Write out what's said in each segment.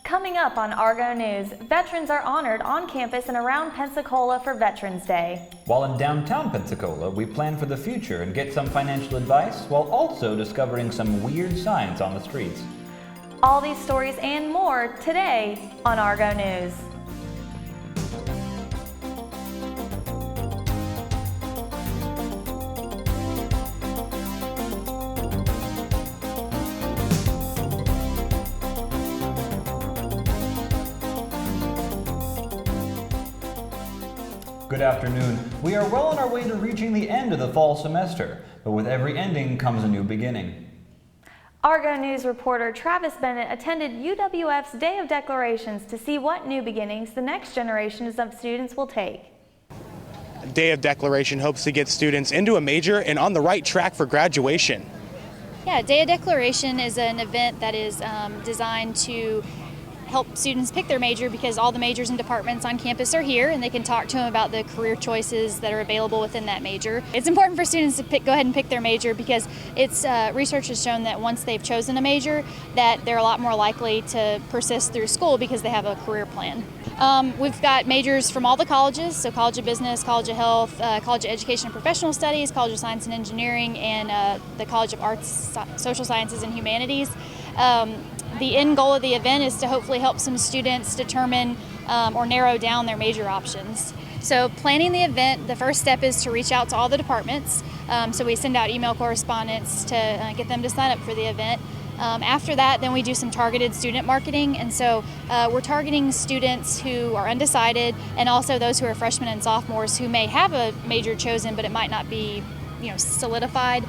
Coming up on Argo News, veterans are honored on campus and around Pensacola for Veterans Day. While in downtown Pensacola, we plan for the future and get some financial advice while also discovering some weird signs on the streets. All these stories and more today on Argo News. Good afternoon. We are well on our way to reaching the end of the fall semester, but with every ending comes a new beginning. Argo News reporter Travis Bennett attended UWF's Day of Declarations to see what new beginnings the next generations of students will take. Day of Declaration hopes to get students into a major and on the right track for graduation. Yeah, Day of Declaration is an event that is designed to help students pick their major because all the majors and departments on campus are here and they can talk to them about the career choices that are available within that major. It's important for students to go ahead and pick their major because research has shown that once they've chosen a major that they're a lot more likely to persist through school because they have a career plan. We've got majors from all the colleges, so College of Business, College of Health, College of Education and Professional Studies, College of Science and Engineering, and the College of Arts, Social Sciences and Humanities. The end goal of the event is to hopefully help some students determine or narrow down their major options. So planning the event, the first step is to reach out to all the departments. So we send out email correspondence to get them to sign up for the event. After that, then we do some targeted student marketing, and so we're targeting students who are undecided and also those who are freshmen and sophomores who may have a major chosen but it might not be solidified.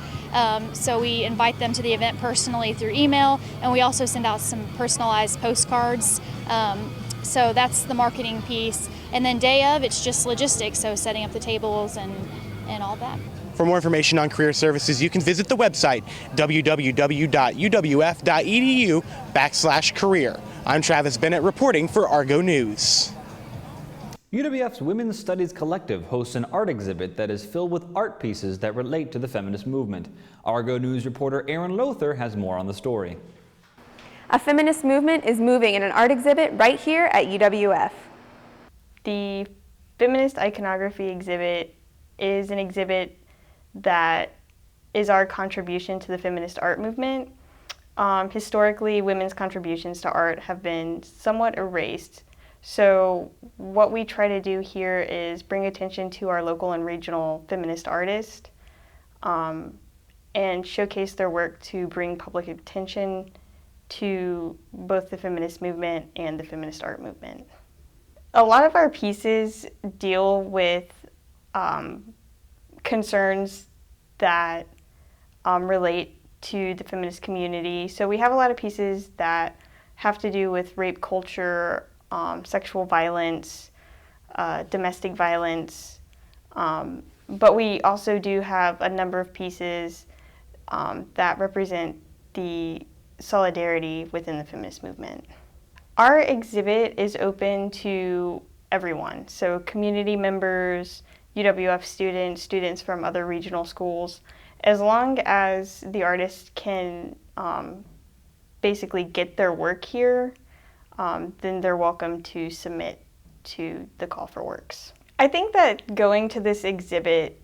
So we invite them to the event personally through email, and we also send out some personalized postcards. So that's the marketing piece. And then day of, it's just logistics, so setting up the tables and all that. For more information on career services, you can visit the website www.uwf.edu/career. I'm Travis Bennett reporting for Argo News. UWF's Women's Studies Collective hosts an art exhibit that is filled with art pieces that relate to the feminist movement. Argo News reporter Aaron Lothar has more on the story. A feminist movement is moving in an art exhibit right here at UWF. The Feminist Iconography exhibit is an exhibit that is our contribution to the feminist art movement. Historically, women's contributions to art have been somewhat erased. So what we try to do here is bring attention to our local and regional feminist artists and showcase their work to bring public attention to both the feminist movement and the feminist art movement. A lot of our pieces deal with concerns that relate to the feminist community. So we have a lot of pieces that have to do with rape culture, sexual violence, domestic violence, but we also do have a number of pieces that represent the solidarity within the feminist movement. Our exhibit is open to everyone, so community members, UWF students, students from other regional schools, as long as the artists can basically get their work here, then they're welcome to submit to the call for works. I think that going to this exhibit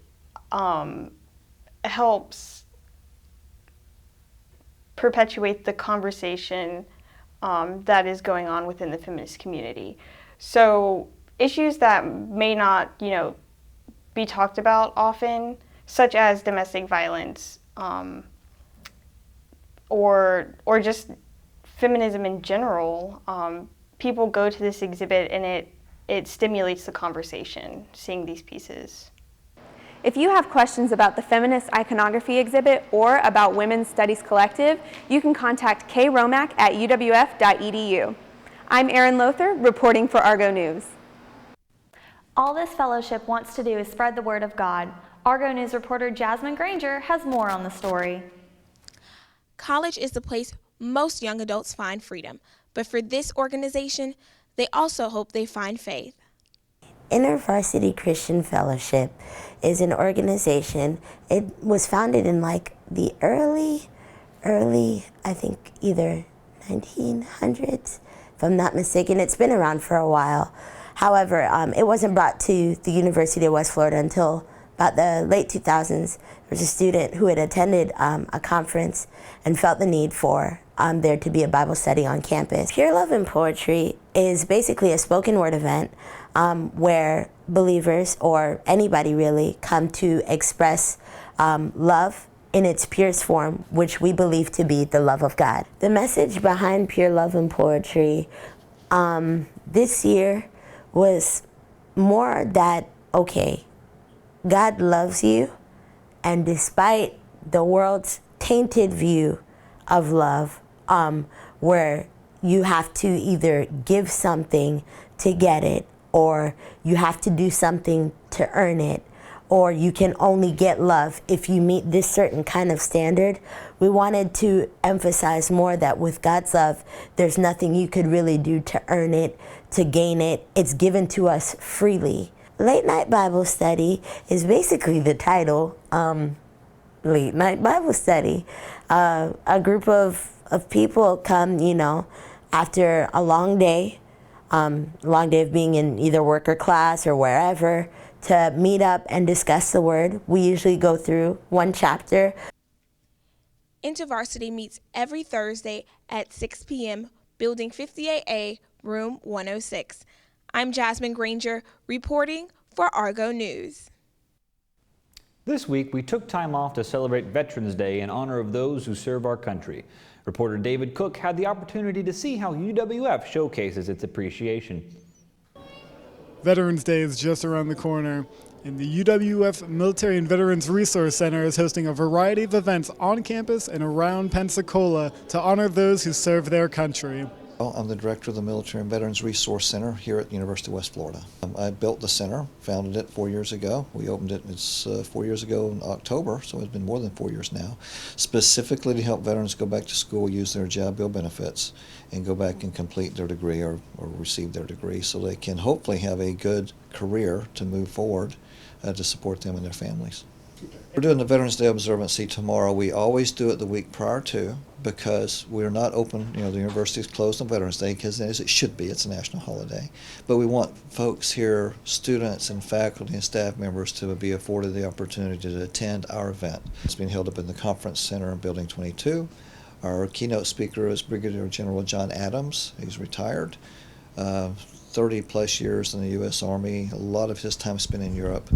helps perpetuate the conversation that is going on within the feminist community. So issues that may not, be talked about often, such as domestic violence, or just feminism in general, people go to this exhibit and it stimulates the conversation, seeing these pieces. If you have questions about the Feminist Iconography exhibit or about Women's Studies Collective, you can contact kromack at uwf.edu. I'm Aaron Lothar, reporting for Argo News. All this fellowship wants to do is spread the word of God. Argo News reporter Jasmine Granger has more on the story. College is the place most young adults find freedom, but for this organization, they also hope they find faith. InterVarsity Christian Fellowship is an organization. It was founded in the early, I think either 1900s if I'm not mistaken. It's been around for a while. However, it wasn't brought to the University of West Florida until about the late 2000s. There was a student who had attended a conference and felt the need for there to be a Bible study on campus. Pure Love and Poetry is basically a spoken word event where believers, or anybody really, come to express love in its purest form, which we believe to be the love of God. The message behind Pure Love and Poetry this year was more that, okay, God loves you, and despite the world's tainted view of love, where you have to either give something to get it, or you have to do something to earn it, or you can only get love if you meet this certain kind of standard, we wanted to emphasize more that with God's love, there's nothing you could really do to earn it, to gain it. It's given to us freely. Late Night Bible Study is basically the title, Late Night Bible Study. A group of people come, after a long day of being in either work or class or wherever, to meet up and discuss the Word. We usually go through one chapter. InterVarsity meets every Thursday at 6 p.m., Building 58A, Room 106. I'm Jasmine Granger, reporting for Argo News. This week, we took time off to celebrate Veterans Day in honor of those who serve our country. Reporter David Cook had the opportunity to see how UWF showcases its appreciation. Veterans Day is just around the corner, and the UWF Military and Veterans Resource Center is hosting a variety of events on campus and around Pensacola to honor those who serve their country. I'm the director of the Military and Veterans Resource Center here at the University of West Florida. I built the center, founded it 4 years ago. We opened it 4 years ago in October, so it's been more than 4 years now, specifically to help veterans go back to school, use their job bill benefits, and go back and complete their degree or receive their degree so they can hopefully have a good career to move forward to support them and their families. We're doing the Veterans Day observancy tomorrow. We always do it the week prior to, because we're not open, the university is closed on Veterans Day, because as it should be, it's a national holiday. But we want folks here, students and faculty and staff members, to be afforded the opportunity to attend our event. It's being held up in the Conference Center in Building 22. Our keynote speaker is Brigadier General John Adams. He's retired, 30 plus years in the U.S. Army, a lot of his time spent in Europe.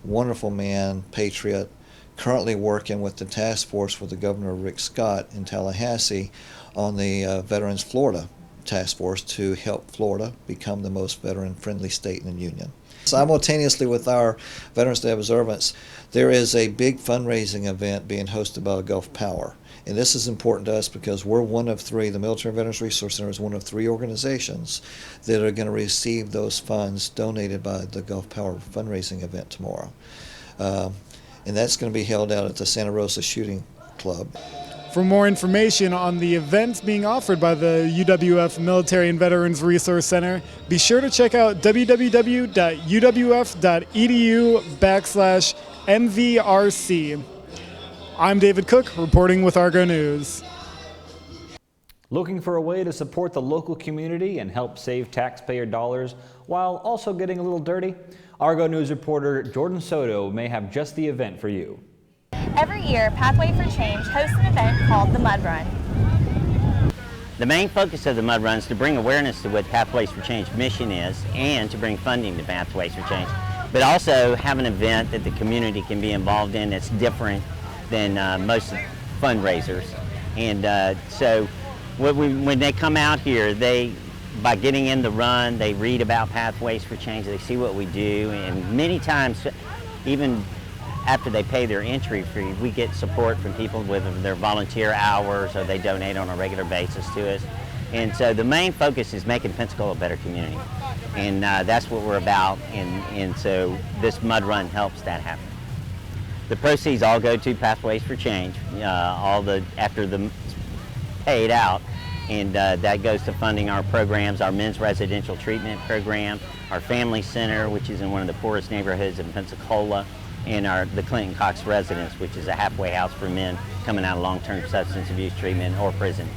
Wonderful man, patriot, currently working with the task force with the Governor Rick Scott in Tallahassee on the Veterans Florida Task Force to help Florida become the most veteran-friendly state in the Union. Simultaneously with our Veterans Day observance, there is a big fundraising event being hosted by Gulf Power. And this is important to us because we're one of three, the Military and Veterans Resource Center is one of three organizations that are going to receive those funds donated by the Gulf Power fundraising event tomorrow. And that's going to be held out at the Santa Rosa Shooting Club. For more information on the events being offered by the UWF Military and Veterans Resource Center, be sure to check out www.uwf.edu/MVRC. I'm David Cook, reporting with Argo News. Looking for a way to support the local community and help save taxpayer dollars while also getting a little dirty? Argo News reporter Jordan Soto may have just the event for you. Every year, Pathway for Change hosts an event called the Mud Run. The main focus of the Mud Run is to bring awareness to what Pathways for Change mission is and to bring funding to Pathways for Change, but also have an event that the community can be involved in that's different than most fundraisers. And so when they come out here, by getting in the run, they read about Pathways for Change, they see what we do, and many times, even after they pay their entry fee, we get support from people with their volunteer hours or they donate on a regular basis to us. And so the main focus is making Pensacola a better community. And that's what we're about, and so this Mud Run helps that happen. The proceeds all go to Pathways for Change, after the paid out, and that goes to funding our programs, our men's residential treatment program, our family center, which is in one of the poorest neighborhoods in Pensacola, and the Clinton Cox Residence, which is a halfway house for men coming out of long-term substance abuse treatment or prison.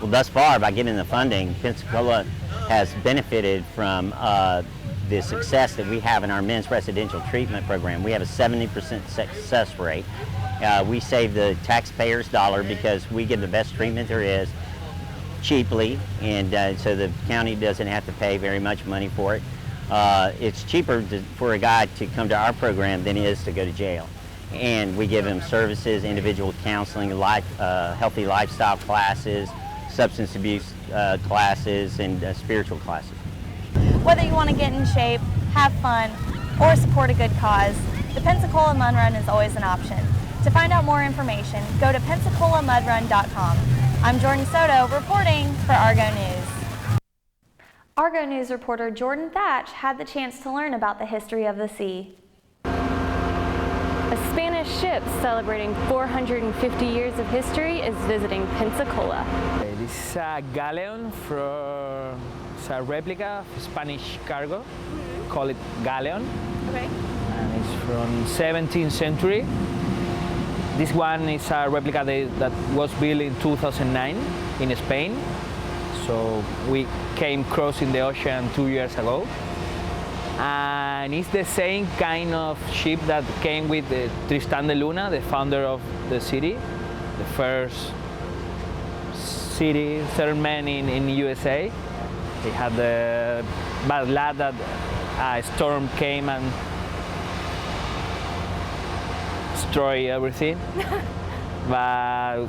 Well, thus far, by getting the funding, Pensacola has benefited from the success that we have in our men's residential treatment program. We have a 70% success rate. We save the taxpayer's dollar because we give the best treatment there is cheaply, and so the county doesn't have to pay very much money for it. It's cheaper for a guy to come to our program than it is to go to jail. And we give him services, individual counseling, healthy lifestyle classes, substance abuse classes, and spiritual classes. Whether you want to get in shape, have fun, or support a good cause, the Pensacola Mud Run is always an option. To find out more information, go to PensacolaMudRun.com. I'm Jordan Soto reporting for Argo News. Argo News reporter Jordan Thatch had the chance to learn about the history of the sea. A Spanish ship celebrating 450 years of history is visiting Pensacola. This is a galleon from a replica of Spanish cargo, call it galleon. Okay. And it's from 17th century. This one is a replica that was built in 2009 in Spain. So we came crossing the ocean 2 years ago. And it's the same kind of ship that came with Tristan de Luna, the founder of the city, the first city settlement in USA. They had the bad luck that a storm came and destroyed everything. But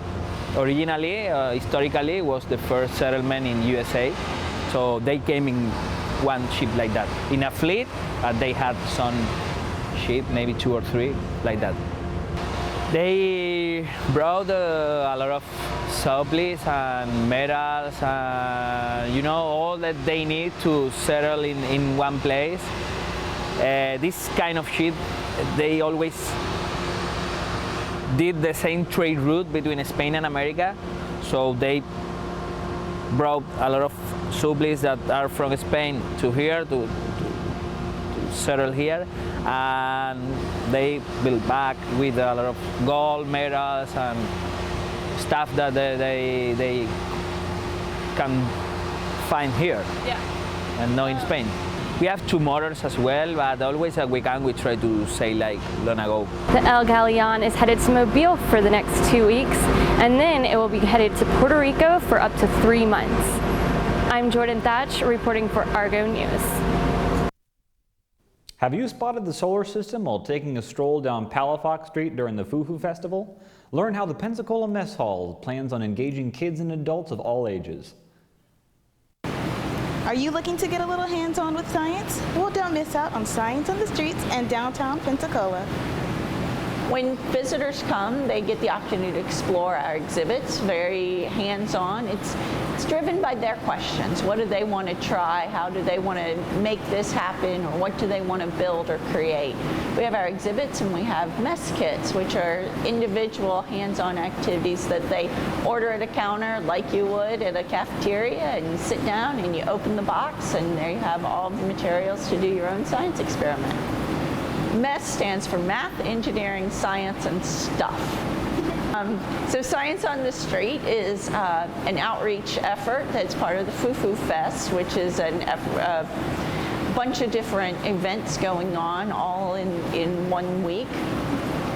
originally, historically, it was the first settlement in USA. So they came in one ship like that. In a fleet, they had some ship, maybe 2 or 3, like that. They brought a lot of supplies and metals and all that they need to settle in one place. This kind of ship, they always did the same trade route between Spain and America, so they brought a lot of supplies that are from Spain to here to settle here, and they built back with a lot of gold, medals, and stuff that they can find here and not in Spain. We have 2 motors as well, but always that we try to sail like long ago. The El Galleon is headed to Mobile for the next 2 weeks, and then it will be headed to Puerto Rico for up to 3 months. I'm Jordan Thatch reporting for Argo News. Have you spotted the solar system while taking a stroll down Palafox Street during the Foo-Foo Festival? Learn how the Pensacola Mess Hall plans on engaging kids and adults of all ages. Are you looking to get a little hands-on with science? Well, don't miss out on Science on the Streets in downtown Pensacola. When visitors come, they get the opportunity to explore our exhibits, very hands-on. It's driven by their questions. What do they want to try? How do they want to make this happen? Or what do they want to build or create? We have our exhibits and we have mess kits, which are individual hands-on activities that they order at a counter like you would at a cafeteria, and you sit down and you open the box and there you have all the materials to do your own science experiment. MESS stands for Math, Engineering, Science, and Stuff. So Science on the Street is an outreach effort that's part of the Foo-Foo Fest, which is a bunch of different events going on all in 1 week.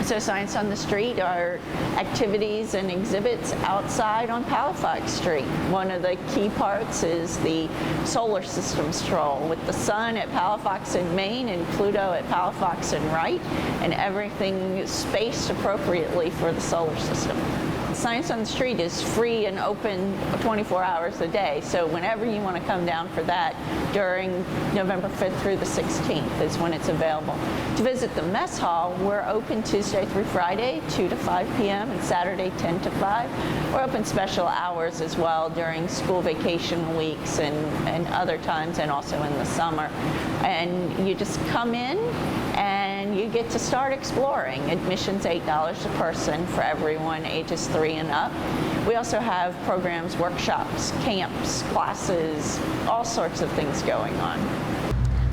So Science on the Street are activities and exhibits outside on Palafox Street. One of the key parts is the solar system stroll with the sun at Palafox and Main and Pluto at Palafox and Wright, and everything spaced appropriately for the solar system. Science on the Street is free and open 24 hours a day, so whenever you want to come down for that during November 5th through the 16th is when it's available. To visit the mess hall, we're open Tuesday through Friday, 2 to 5 p.m., and Saturday, 10 to 5. We're open special hours as well during school vacation weeks and other times, and also in the summer. And you just come in and you get to start exploring. Admission's $8 a person for everyone ages 3 and up. We also have programs, workshops, camps, classes, all sorts of things going on.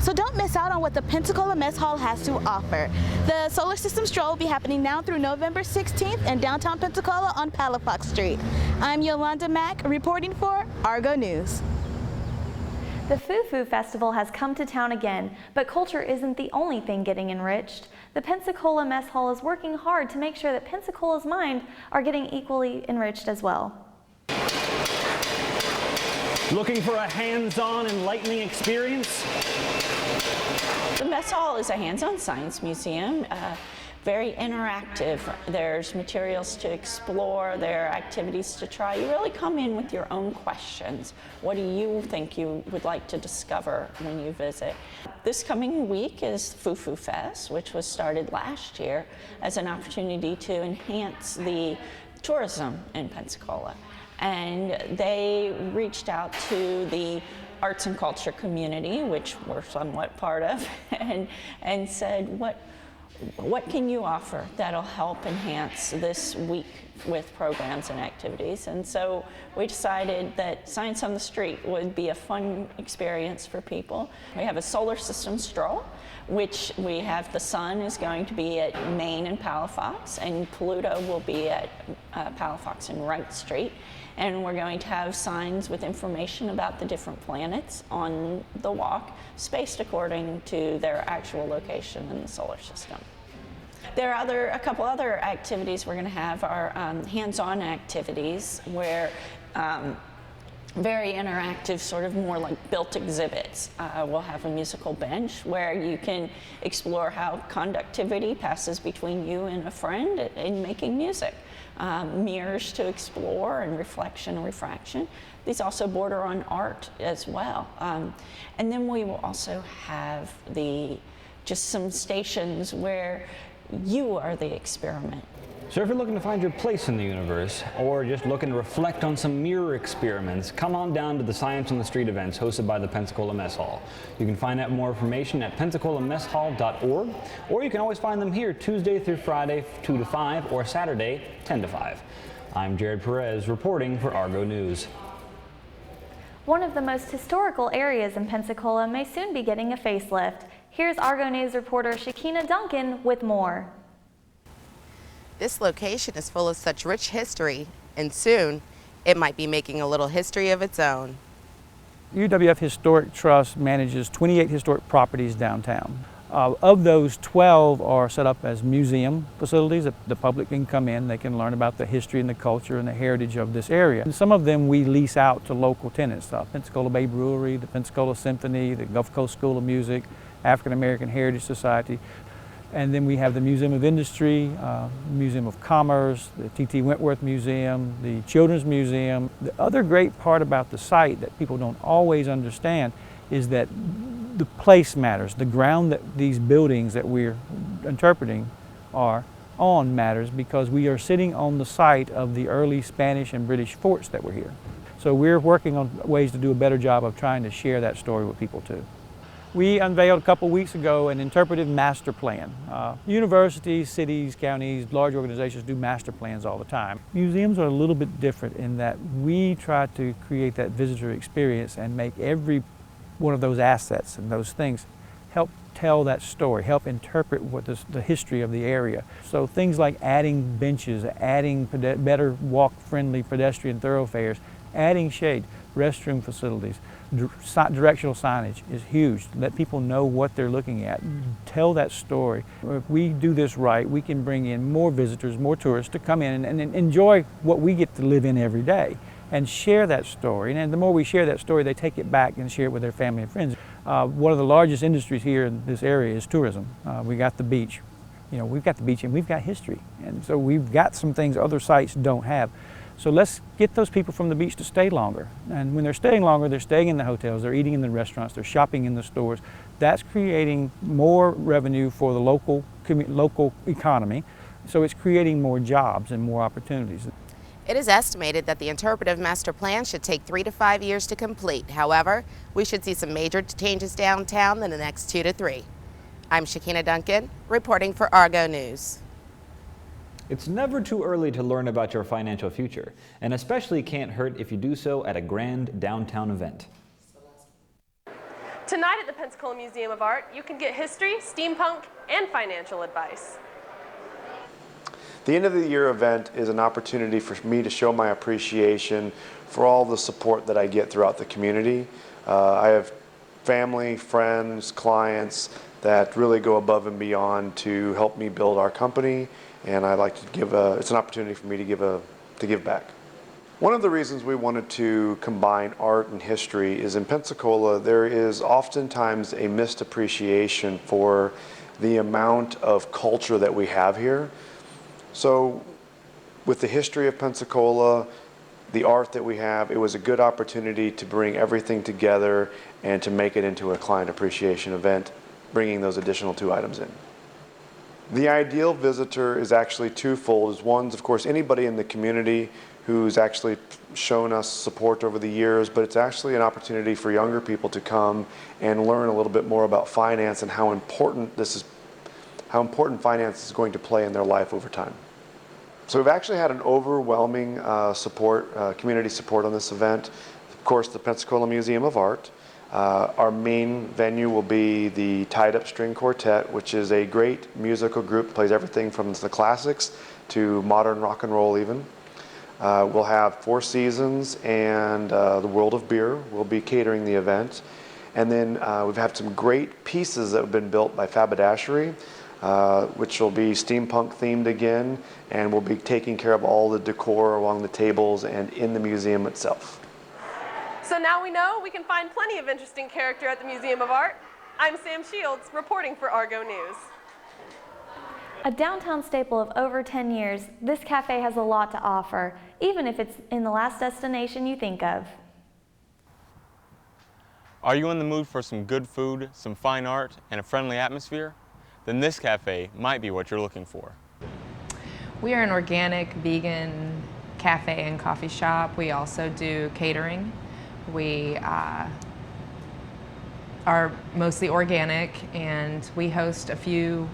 so don't miss out on what the Pensacola Mess Hall has to offer. The Solar System Stroll will be happening now through November 16th in downtown Pensacola on Palafox Street. I'm Yolanda Mack reporting for Argo News. The Foo Festival has come to town again, but culture isn't the only thing getting enriched. The Pensacola Mess Hall is working hard to make sure that Pensacola's mind are getting equally enriched as well. Looking for a hands-on, enlightening experience? The Mess Hall is a hands-on science museum, very interactive. There's materials to explore, there are activities to try. You really come in with your own questions. What do you think you would like to discover when you visit? This coming week is Foo Fest, which was started last year as an opportunity to enhance the tourism in Pensacola. And they reached out to the arts and culture community, which we're somewhat part of, and said, what can you offer that'll help enhance this week with programs and activities? And so we decided that Science on the Street would be a fun experience for people. We have a solar system stroll, which we have the sun is going to be at Main and Palafox, and Pluto will be at Palafox and Wright Street. And we're going to have signs with information about the different planets on the walk, spaced according to their actual location in the solar system. There are a couple other activities we're going to have are hands-on activities where very interactive, sort of more like built exhibits. We'll have a musical bench where you can explore how conductivity passes between you and a friend in making music. Mirrors to explore and reflection and refraction. These also border on art as well. And then we will also have just some stations where you are the experiment. So if you're looking to find your place in the universe, or just looking to reflect on some mirror experiments, come on down to the Science on the Street events hosted by the Pensacola Mess Hall. You can find out more information at pensacolamesshall.org, or you can always find them here Tuesday through Friday 2 to 5, or Saturday 10 to 5. I'm Jared Perez reporting for Argo News. One of the most historical areas in Pensacola may soon be getting a facelift. Here's Argo News reporter Shakina Duncan with more. This location is full of such rich history, and soon it might be making a little history of its own. UWF Historic Trust manages 28 historic properties downtown. Of those, 12 are set up as museum facilities that the public can come in, they can learn about the history and the culture and the heritage of this area. And some of them we lease out to local tenants, Pensacola Bay Brewery, the Pensacola Symphony, the Gulf Coast School of Music, African American Heritage Society. And then we have the Museum of Industry, Museum of Commerce, the T.T. Wentworth Museum, the Children's Museum. The other great part about the site that people don't always understand is that the place matters. The ground that these buildings that we're interpreting are on matters because we are sitting on the site of the early Spanish and British forts that were here. So we're working on ways to do a better job of trying to share that story with people too. We unveiled a couple weeks ago an interpretive master plan. Universities, cities, counties, large organizations do master plans all the time. Museums are a little bit different in that we try to create that visitor experience and make every one of those assets and those things help tell that story, help interpret what the history of the area. So things like adding benches, adding better walk-friendly pedestrian thoroughfares, adding shade, restroom facilities, directional signage is huge. Let people know what they're looking at. Tell that story. If we do this right, we can bring in more visitors, more tourists to come in and enjoy what we get to live in every day and share that story. And the more we share that story, they take it back and share it with their family and friends. One of the largest industries here in this area is tourism. We got the beach. We've got the beach and we've got history. And so we've got some things other sites don't have. So let's get those people from the beach to stay longer. And when they're staying longer, they're staying in the hotels, they're eating in the restaurants, they're shopping in the stores. That's creating more revenue for the local economy. So it's creating more jobs and more opportunities. It is estimated that the interpretive master plan should take 3 to 5 years to complete. However, we should see some major changes downtown in the next 2 to 3. I'm Shakina Duncan, reporting for Argo News. It's never too early to learn about your financial future, and especially can't hurt if you do so at a grand downtown event. Tonight at the Pensacola Museum of Art, you can get history, steampunk, and financial advice. The end of the year event is an opportunity for me to show my appreciation for all the support that I get throughout the community. I have family, friends, clients that really go above and beyond to help me build our company, and I like to give it's an opportunity for me to give back. One of the reasons we wanted to combine art and history is in Pensacola there is oftentimes a missed appreciation for the amount of culture that we have here. So with the history of Pensacola, the art that we have, it was a good opportunity to bring everything together and to make it into a client appreciation event, bringing those additional 2 items in. The ideal visitor is actually twofold. One's, of course, anybody in the community who's actually shown us support over the years, but it's actually an opportunity for younger people to come and learn a little bit more about finance and how important finance is going to play in their life over time. So we've actually had an overwhelming community support on this event. Of course, the Pensacola Museum of Art. Our main venue will be the Tied Up String Quartet, which is a great musical group that plays everything from the classics to modern rock and roll even. We'll have Four Seasons and the World of Beer will be catering the event. And then we've had some great pieces that have been built by Fabadashery, which will be steampunk themed again, and we'll be taking care of all the decor along the tables and in the museum itself. So now we know we can find plenty of interesting character at the Museum of Art. I'm Sam Shields, reporting for Argo News. A downtown staple of over 10 years, this cafe has a lot to offer, even if it's in the last destination you think of. Are you in the mood for some good food, some fine art, and a friendly atmosphere? Then this cafe might be what you're looking for. We are an organic, vegan cafe and coffee shop. We also do catering. We are mostly organic, and we host a few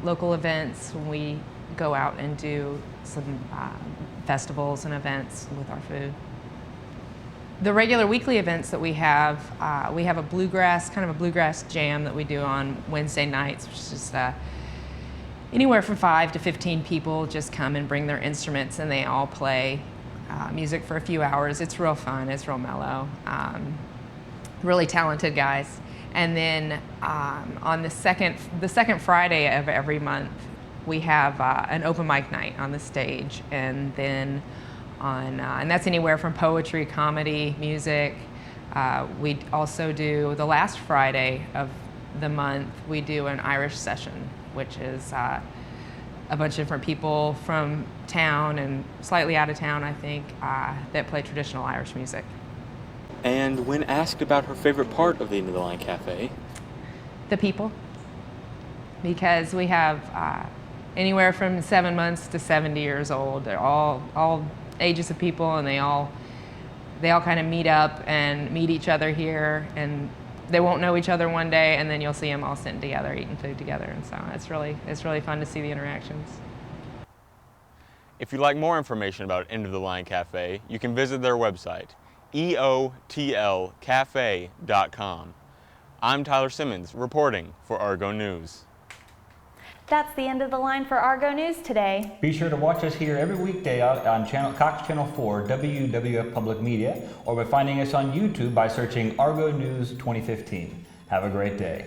local events when we go out and do some festivals and events with our food. The regular weekly events that we have a bluegrass, kind of a bluegrass jam that we do on Wednesday nights, which is anywhere from 5 to 15 people just come and bring their instruments, and they all play music for a few hours. It's real fun, it's real mellow. Really talented guys. And then on the second Friday of every month, we have an open mic night on the stage, and then and that's anywhere from poetry, comedy, music. We also do the last Friday of the month, we do an Irish session, which is a bunch of different people from town and slightly out of town, I think, that play traditional Irish music. And when asked about her favorite part of the End of the Line Cafe? The people. Because we have anywhere from 7 months to 70 years old. They're all ages of people, and they all kind of meet up and meet each other here, and they won't know each other one day, and then you'll see them all sitting together, eating food together, and so it's really fun to see the interactions. If you'd like more information about End of the Line Cafe, you can visit their website, eotlcafe.com. I'm Tyler Simmons, reporting for Argo News. That's the end of the line for Argo News today. Be sure to watch us here every weekday on Cox Channel 4, WWF Public Media, or by finding us on YouTube by searching Argo News 2015. Have a great day.